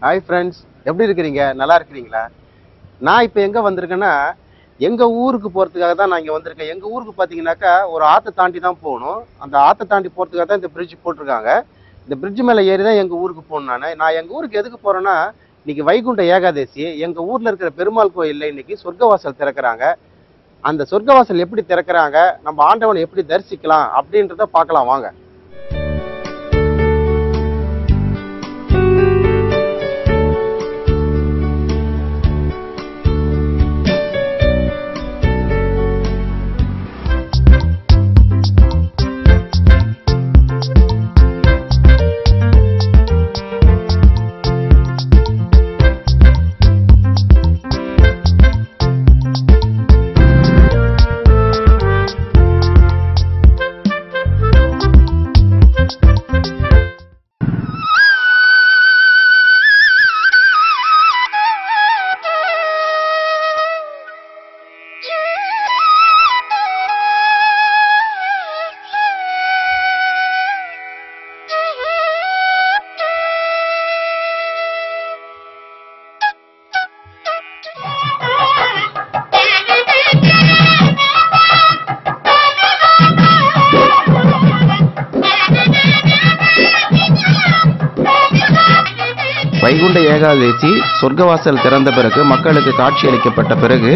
Hi friends, எப்படி இருக்கிறீங்க? நல்லா இருக்கிறீங்களா? நான் இப்போ எங்கே வந்திருக்கேன்னா, எங்கள் ஊருக்கு போகிறதுக்காக தான் நான் இங்கே வந்திருக்கேன். எங்கள் ஊருக்கு பார்த்தீங்கன்னாக்கா ஒரு ஆற்றை தாண்டி தான் போகணும். அந்த ஆற்றை தாண்டி போகிறதுக்காக தான் இந்த பிரிட்ஜ் போட்டிருக்காங்க. இந்த பிரிட்ஜ் மேலே ஏறி தான் எங்கள் ஊருக்கு போகணும். நான் எங்கள் ஊருக்கு எதுக்கு போகிறேன்னா, இன்றைக்கி வைகுண்ட ஏகாதசி. எங்கள் ஊரில் இருக்கிற பெருமாள் கோயிலில் இன்றைக்கி சொர்க்கவாசல் திறக்கிறாங்க. அந்த சொர்க்கவாசல் எப்படி திறக்கிறாங்க, நம்ம ஆண்டவனை எப்படி தரிசிக்கலாம் அப்படின்றத பார்க்கலாம் வாங்க. வைகுண்ட ஏகாதசி சொர்க்கவாசல் திறந்த பிறகு மக்களுக்கு காட்சி அளிக்கப்பட்ட பிறகு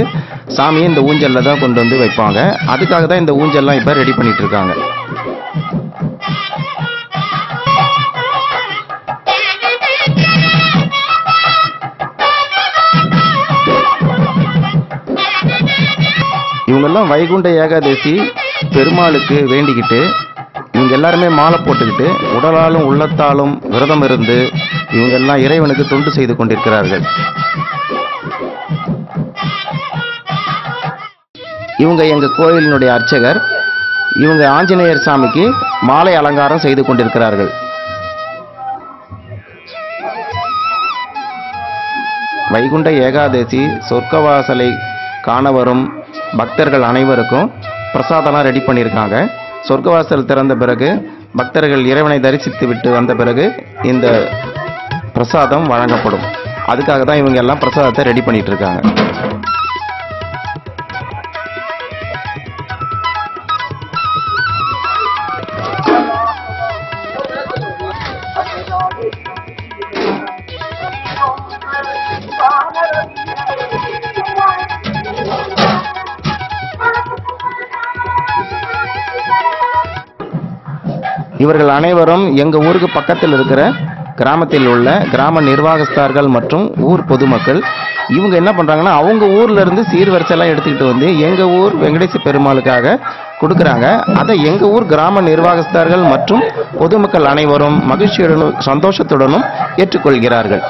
சாமியை இந்த ஊஞ்சலில் தான் கொண்டு வந்து வைப்பாங்க. அதுக்காக தான் இந்த ஊஞ்சல்லாம் இப்போ ரெடி பண்ணிட்டு இருக்காங்க. இவங்கெல்லாம் வைகுண்ட ஏகாதசி பெருமாளுக்கு வேண்டிக்கிட்டு இவங்க எல்லாருமே மாலை போட்டுக்கிட்டு உடலாலும் உள்ளத்தாலும் விரதம் இருந்து இவங்க எல்லாம் இறைவனுக்கு தொண்டு செய்து கொண்டிருக்கிறார்கள். இவங்க எங்க கோயிலினுடைய அர்ச்சகர். இவங்க ஆஞ்சநேயர் சாமிக்கு மாலை அலங்காரம் செய்து கொண்டிருக்கிறார்கள். வைகுண்ட ஏகாதசி சொர்க்கவாசலை காண வரும் பக்தர்கள் அனைவருக்கும் பிரசாதம்லாம் ரெடி பண்ணியிருக்காங்க. சொர்க்கவாசல் திறந்த பிறகு பக்தர்கள் இறைவனை தரிசித்து விட்டு வந்த பிறகு இந்த பிரசாதம் வழங்கப்படும். அதுக்காக தான் இவங்க எல்லாம் பிரசாதத்தை ரெடி பண்ணிட்டு இருக்காங்க. இவர்கள் அனைவரும் எங்க ஊருக்கு பக்கத்தில் இருக்கிற கிராமத்தில் உள்ள கிராம நிர்வாகஸ்தார்கள் மற்றும் ஊர் பொதுமக்கள். இவங்க என்ன பண்றாங்கன்னா, அவங்க ஊர்ல இருந்து சீர்வரிசையெல்லாம் எடுத்துக்கிட்டு வந்து எங்க ஊர் வெங்கடேச பெருமாளுக்காக கொடுக்குறாங்க. அதை எங்க ஊர் கிராம நிர்வாகஸ்தார்கள் மற்றும் பொதுமக்கள் அனைவரும் மகிழ்ச்சியுடனும் சந்தோஷத்துடனும் ஏற்றுக்கொள்கிறார்கள்.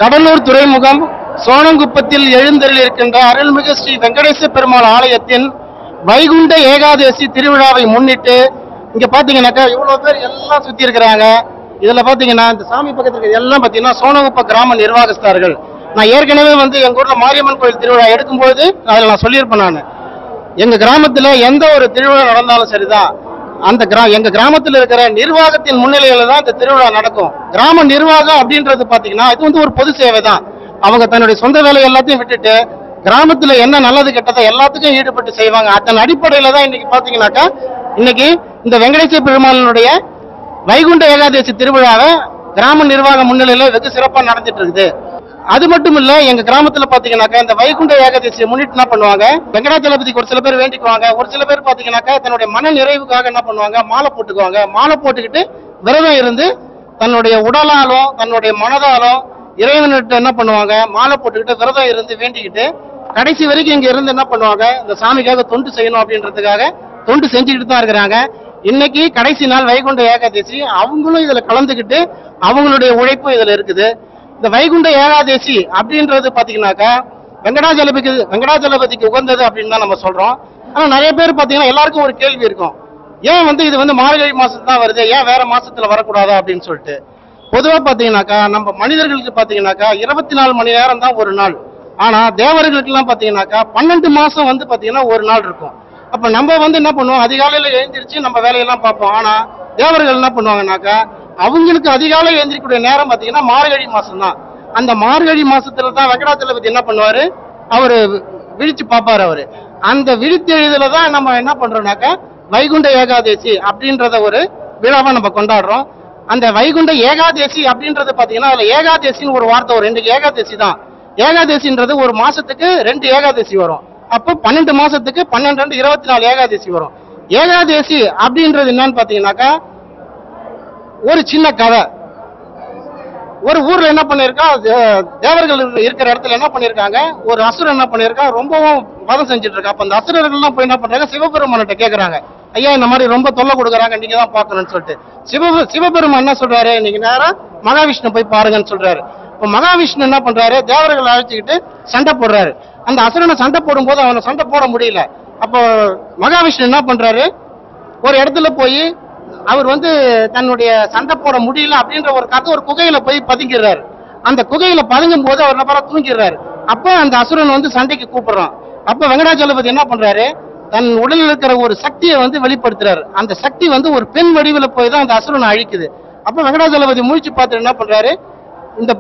கடலூர் துறைமுகம் சோனங்குப்பத்தில் எழுந்தருளிருக்கின்ற அருள்மிகு ஸ்ரீ வெங்கடேச பெருமாள் ஆலயத்தின் வைகுண்ட ஏகாதசி திருவிழாவை முன்னிட்டு இங்க பாத்தீங்கன்னாக்கா இவ்வளவு பேர் எல்லாம் சுத்தி இருக்கிறாங்க. இதுல பாத்தீங்கன்னா இந்த சாமி பக்கத்துல எல்லாம் பாத்தீங்கன்னா சோனகுப்ப கிராம நிர்வாகஸ்தார்கள். நான் ஏற்கனவே எங்க ஊர்ல மாரியம்மன் கோயில் திருவிழா எடுக்கும்போது அதில் நான் சொல்லியிருப்பேன். நான் எங்க கிராமத்துல எந்த ஒரு திருவிழா நடந்தாலும் சரிதான், அந்த எங்க கிராமத்தில் இருக்கிற நிர்வாகத்தின் முன்னிலையில தான் இந்த திருவிழா நடக்கும். கிராம நிர்வாகம் அப்படின்றது பாத்தீங்கன்னா இது ஒரு பொது சேவை தான். அவங்க தன்னுடைய சொந்த வேலை எல்லாத்தையும் விட்டுட்டு கிராமத்துல என்ன நல்லது கெட்டதோ எல்லாத்துக்கும் ஈடுபட்டு செய்வாங்க. அதன் அடிப்படையில தான் இன்னைக்கு பாத்தீங்கன்னாக்கா இன்னைக்கு இந்த வெங்கடேச பெருமாளுடைய வைகுண்ட ஏகாதசி திருவிழாவை கிராம நிர்வாக முன்னிலையில வெகு சிறப்பா நடந்துட்டு இருக்குது. அது மட்டும் இல்ல, எங்க கிராமத்துல பாத்தீங்கன்னாக்கா இந்த வைகுண்ட ஏகாதசியை முன்னிட்டு என்ன பண்ணுவாங்க, வெங்கடாச்சலபதிக்கு ஒரு சில பேர் வேண்டிக்குவாங்க. ஒரு சில பேர் பாத்தீங்கன்னாக்கா தன்னுடைய மன நிறைவுக்காக என்ன பண்ணுவாங்க, மாலை போட்டுக்குவாங்க. மாலை போட்டுக்கிட்டு விரதம் இருந்து தன்னுடைய உடலாலும் தன்னுடைய மனதாலும் இறைவன்கிட்ட என்ன பண்ணுவாங்க, மாலை போட்டுக்கிட்டு விரதம் இருந்து வேண்டிக்கிட்டு கடைசி வரைக்கும் இங்க இருந்து என்ன பண்ணுவாங்க, இந்த சாமிக்காக தொண்டு செய்யணும் அப்படின்றதுக்காக தொண்டு செஞ்சுக்கிட்டு தான் இருக்கிறாங்க. இன்னைக்கு கடைசி நாள் வைகுண்ட ஏகாதசி, அவங்களும் இதுல கலந்துக்கிட்டு அவங்களுடைய உழைப்பும் இதுல இருக்குது. இந்த வைகுண்ட ஏகாதசி அப்படின்றது பாத்தீங்கன்னாக்கா வெங்கடாச்சலபதிக்கு உகந்தது அப்படின்னு தான் நம்ம சொல்றோம். ஆனா நிறைய பேர் பாத்தீங்கன்னா எல்லாருக்கும் ஒரு கேள்வி இருக்கும், ஏன் இது மார்கழி மாசத்துல தான் வருது, ஏன் வேற மாசத்துல வரக்கூடாதா அப்படின்னு சொல்லிட்டு. பொதுவா பாத்தீங்கன்னாக்கா நம்ம மனிதர்களுக்கு பாத்தீங்கன்னாக்கா 24 மணி நேரம் தான் ஒரு நாள். ஆனா தேவர்களுக்கு எல்லாம் பாத்தீங்கன்னாக்கா 12 மாசம் பாத்தீங்கன்னா ஒரு நாள் இருக்கும். அப்ப நம்ம என்ன பண்ணுவோம், அதிகாலையில எழுந்திருச்சு நம்ம வேலையெல்லாம் பார்ப்போம். ஆனா தேவர்கள் என்ன பண்ணுவாங்கன்னாக்கா அவங்களுக்கு அதிகாலை எழுந்திரிக்கூடிய நேரம் பாத்தீங்கன்னா மார்கழி மாசம் தான். அந்த மார்கழி மாசத்துல தான் வெங்கடாச்சலபதி என்ன பண்ணுவாரு, அவரு விழிச்சு பார்ப்பாரு. அவரு அந்த விழித்தெழுதுல தான் நம்ம என்ன பண்றோம்னாக்கா வைகுண்ட ஏகாதசி அப்படின்றத ஒரு விழாவா நம்ம கொண்டாடுறோம். அந்த வைகுண்ட ஏகாதசி அப்படின்றது பாத்தீங்கன்னா அதுல ஏகாதசின்னு ஒரு வார்த்தை வரும். 2 ஏகாதசி தான். ஏகாதசின்றது ஒரு மாசத்துக்கு 2 ஏகாதசி வரும். அப்ப 12 மாசத்துக்கு 12 2 24 ஏகாதசி வரும். ஏகாதசி அப்படின்றது என்னன்னு பாத்தீங்கன்னாக்கா ஒரு சின்ன கதை. ஒரு ஊர்ல என்ன பண்ணிருக்கா, தேவர்கள் இருக்கிற இடத்துல என்ன பண்ணிருக்காங்க, ஒரு அசுரன் என்ன பண்ணிருக்கா, ரொம்பவும் வதம் செஞ்சுட்டு இருக்கா. அப்ப அந்த அசுரர்கள் எல்லாம் போய் என்ன பண்றாங்க, சிவபெருமான்கிட்ட கேக்குறாங்க, ஐயா இந்த மாதிரி ரொம்ப தொல்லை கொடுக்குறாங்க, நீங்க தான் பாக்கணும்னு சொல்லிட்டு. சிவபெருமான் என்ன சொல்றாரு, நீங்க நேரம் மகாவிஷ்ணு போய் பாருங்கன்னு சொல்றாரு. இப்ப மகாவிஷ்ணு என்ன பண்றாரு, தேவர்களை அழைச்சிக்கிட்டு சண்டை போடுறாரு. அந்த அசுரனை சண்டை போடும் போது அவனை சண்டை போட முடியல. அப்போ மகாவிஷ்ணு என்ன பண்றாரு, ஒரு இடத்துல போய் அவர் தன்னுடைய சண்டை போட முடியல அப்படின்ற ஒரு கதை ஒரு குகையில போய் பதுங்கிறாரு. அந்த குகையில பதுங்கும் போது அவர் என்ன தூங்கிடுறாரு. அப்ப அந்த அசுரன் சண்டைக்கு கூப்பிடுறான். அப்ப வெங்கடாச்சலபதி என்ன பண்றாரு, தன் உடலில் இருக்கிற ஒரு சக்தியை வெளிப்படுத்துறாரு. அந்த சக்தி ஒரு பெண் வடிவில் போய் தான் அந்த அசுரனை அழிக்குது. அப்ப வெங்கடாச்சலபதி முழிச்சு பார்த்து என்ன பண்றாரு, இந்த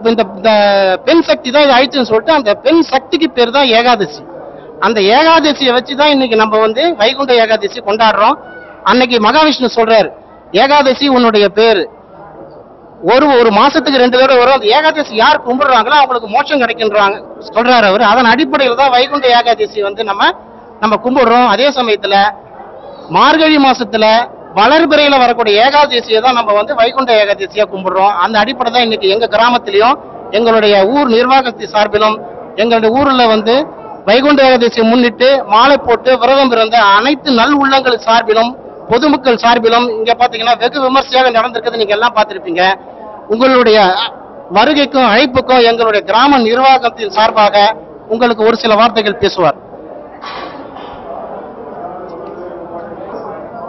பெண் சக்தி தான் இதை அழிச்சுன்னு சொல்லிட்டு அந்த பெண் சக்திக்கு பேர் தான் ஏகாதசி. அந்த ஏகாதசியை வச்சுதான் இன்னைக்கு நம்ம வைகுண்ட ஏகாதசி கொண்டாடுறோம். அன்னைக்கு மகாவிஷ்ணு சொல்றாரு, ஏகாதசி உன்னுடைய பேரு, ஒரு மாசத்துக்கு 2 தடவை வரும். அந்த ஏகாதசி யார் கும்பிடுறாங்களோ அவங்களுக்கு மோட்சம் கிடைக்கின்றாங்க சொல்றாரு அவரு. அதன் அடிப்படையில் தான் வைகுண்ட ஏகாதசி நம்ம கும்பிடுறோம். அதே சமயத்துல மார்கழி மாசத்துல வளர்பிறையில வரக்கூடிய ஏகாதசியை தான் நம்ம வைகுண்ட ஏகாதசியா கும்பிடுறோம். அந்த அடிப்படை தான் இன்னைக்கு எங்க கிராமத்திலையும் எங்களுடைய ஊர் நிர்வாகத்தின் சார்பிலும் எங்களுடைய ஊர்ல வைகுண்ட ஏகாதசியை முன்னிட்டு மாலை போட்டு விரதம் இருந்த அனைத்து நல் உள்ளங்கள் சார்பிலும் பொதுமக்கள் சார்பிலும் இங்க பாத்தீங்கன்னா வெகு விமர்சையாக நடந்திருக்கிறது நீங்க எல்லாம் பார்த்திருப்பீங்க. உங்களுடைய வருகைக்கும் அழைப்புக்கும் எங்களுடைய கிராம நிர்வாகத்தின் சார்பாக உங்களுக்கு ஒரு சில வார்த்தைகள் பேசுவார்.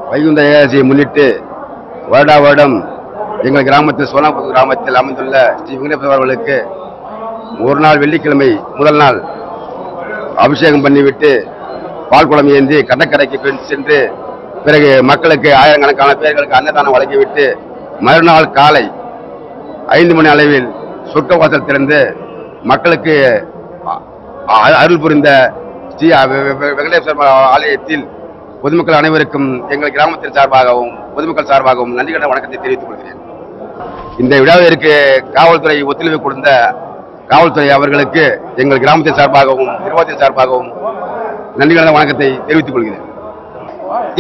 வைகுண்ட ஏகாதசியை முன்னிட்டு வருடா வருடம் எங்கள் கிராமத்தில் சோனாபுரம் கிராமத்தில் அமைந்துள்ள ஸ்ரீ வெங்கடேஸ்வரர் அவர்களுக்கு ஒரு நாள் வெள்ளிக்கிழமை முதல் நாள் அபிஷேகம் பண்ணிவிட்டு பால் குளம் ஏந்தி கடற்கரைக்கு சென்று பிறகு மக்களுக்கு ஆயிரக்கணக்கான பேர்களுக்கு அன்னதானம் வழங்கிவிட்டு மறுநாள் காலை 5 மணி அளவில் சொர்க்கவாசல் திறந்து மக்களுக்கு அருள் புரிந்த ஸ்ரீ வெங்கடேஸ்வர ஆலயத்தில் பொதுமக்கள் அனைவருக்கும் எங்கள் கிராமத்தின் சார்பாகவும் பொதுமக்கள் சார்பாகவும் நன்றி கண்ட வணக்கத்தை தெரிவித்துக் கொள்கிறேன். இந்த விழாவிற்கு காவல்துறை ஒத்துழைப்பு கொடுத்த காவல்துறை அவர்களுக்கு எங்கள் கிராமத்தின் சார்பாகவும் நிர்வாகத்தின் சார்பாகவும் நன்றி கண்ட வணக்கத்தை தெரிவித்துக் கொள்கிறேன்.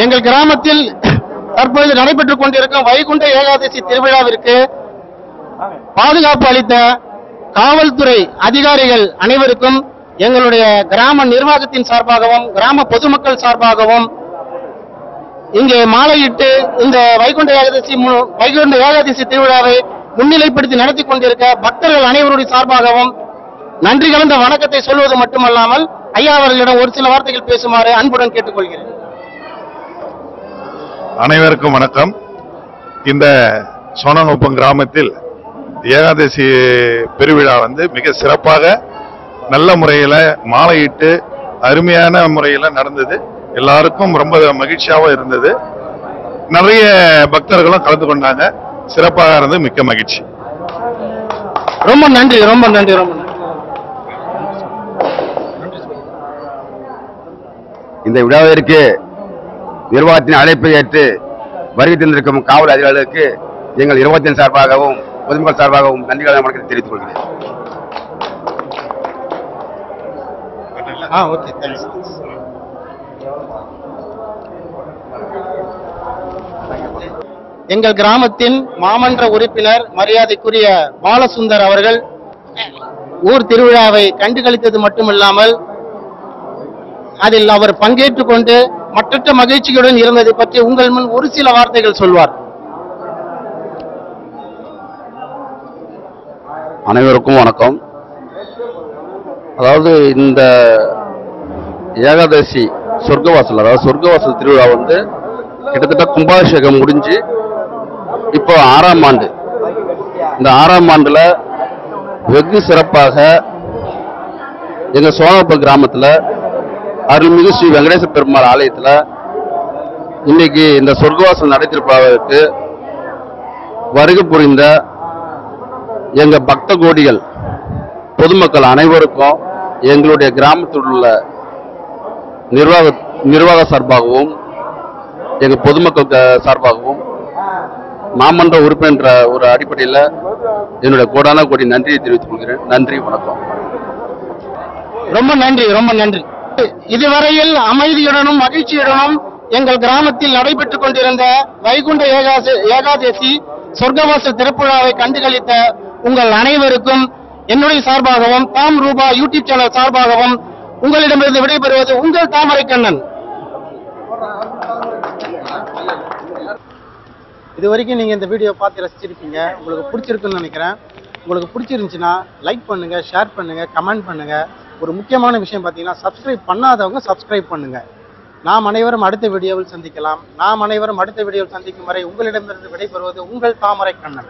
எங்கள் கிராமத்தில் தற்பொழுது நடைபெற்றுக் கொண்டிருக்கும் வைகுண்ட ஏகாதசி திருவிழாவிற்கு பாதுகாப்பு அளித்த காவல்துறை அதிகாரிகள் அனைவருக்கும் எங்களுடைய கிராம நிர்வாகத்தின் சார்பாகவும் கிராம பொதுமக்கள் சார்பாகவும் இங்கே மாலையிட்டு இந்த வைகுண்ட ஏகாதசி திருவிழாவை முன்னிலைப்படுத்தி நடத்தி கொண்டிருக்க பக்தர்கள் அனைவருடைய சார்பாகவும் நன்றி கலந்த வணக்கத்தை சொல்வது மட்டுமல்லாமல் ஐயா அவர்களிடம் ஒரு சில வார்த்தைகள் பேசுமாறு அன்புடன் கேட்டுக்கொள்கிறேன். அனைவருக்கும் வணக்கம். இந்த சோனங்குப்பம் கிராமத்தில் ஏகாதசி பெருவிழா மிக சிறப்பாக நல்ல முறையில் மாலையிட்டு அருமையான முறையில் நடந்தது. எல்லாருக்கும் ரொம்ப மகிழ்ச்சியாகவும் இருந்தது. நிறைய பக்தர்களும் கலந்து கொண்டாங்க. சிறப்பாக இருந்தது. மிக்க மகிழ்ச்சி. ரொம்ப நன்றி, ரொம்ப நன்றி, ரொம்ப நன்றி. இந்த விழாவிற்கு நிர்வாகத்தின் அழைப்பை ஏற்று வருகை தந்திருக்கும் காவல் அதிகாரிகளுக்கு எங்கள் 25 சார்பாகவும் பொதுமக்கள் சார்பாகவும் நன்றிகளை வணக்கத்தை தெரிவித்துக் கொள்கிறேன். Okay, thanks. எங்கள் கிராமத்தின் மாமன்ற உறுப்பினர் மரியாதைக்குரிய பாலசுந்தர் அவர்கள் ஊர் திருவிழாவை கண்டுகளித்தது மட்டுமில்லாமல் அதில் அவர் பங்கேற்றுக் கொண்டு மற்றற்ற மகிழ்ச்சியுடன் இருந்ததை பற்றி உங்கள் முன் ஒரு சில வார்த்தைகள் சொல்வார். அனைவருக்கும் வணக்கம். அதாவது இந்த ஏகாதசி சொர்க்கவாசல், அதாவது சொர்க்கவாசல் திருவிழா வந்து கிட்டத்தட்ட கும்பாபிஷேகம் முடிஞ்சு இப்போ 6ஆம் ஆண்டு. இந்த 6ஆம் ஆண்டுல வெகு சிறப்பாக எங்க சோனகுப்பம் கிராமத்துல அருள்மிகு ஸ்ரீ வெங்கடேச பெருமாள் ஆலயத்துல இன்னைக்கு இந்த சொர்க்கவாசல் நடைத்திருப்பதற்கு வருகை புரிந்த எங்க பக்த கோடிகள் பொதுமக்கள் அனைவருக்கும் எங்களுடைய கிராமத்தில் உள்ள நிர்வாக சார்பாகவும் எங்க பொதுமக்கள் சார்பாகவும் மாமன்ற உறுப்பினர் ஒரு அடிப்படையில் என்னுடைய கோடான கோடி நன்றியை தெரிவித்துக் கொள்கிறேன். நன்றி, வணக்கம். ரொம்ப நன்றி, ரொம்ப நன்றி. இதுவரையில் அமைதியுடனும் மகிழ்ச்சியுடனும் எங்கள் கிராமத்தில் நடைபெற்றுக் கொண்டிருந்த வைகுண்ட ஏகாதசி சொர்க்கவாசல் திருப்புழாவை கண்டுகளித்த உங்கள் அனைவருக்கும் என்னுடைய சார்பாகவும் தாம் ரூபா யூடியூப் சேனல் சார்பாகவும் உங்களிடமிருந்து விடைபெறுவது உங்கள் தாமரை கண்ணன். இது வரைக்கும் நீங்க இந்த வீடியோ பார்த்து ரசிச்சிருப்பீங்க. உங்களுக்கு பிடிச்சிருக்குன்னு நினைக்கிறேன். உங்களுக்கு பிடிச்சிருந்துச்சுன்னா லைக் பண்ணுங்க, ஷேர் பண்ணுங்க, கமெண்ட் பண்ணுங்க. ஒரு முக்கியமான விஷயம் பார்த்தீங்கன்னா, சப்ஸ்கிரைப் பண்ணாதவங்க சப்ஸ்கிரைப் பண்ணுங்க. நாம் அனைவரும் அடுத்த வீடியோவில் சந்திக்கலாம். நாம் அனைவரும் அடுத்த வீடியோவில் சந்திக்கும் வரை உங்களிடமிருந்து விடைபெறுவது உங்கள் தாமரை கண்ணன்.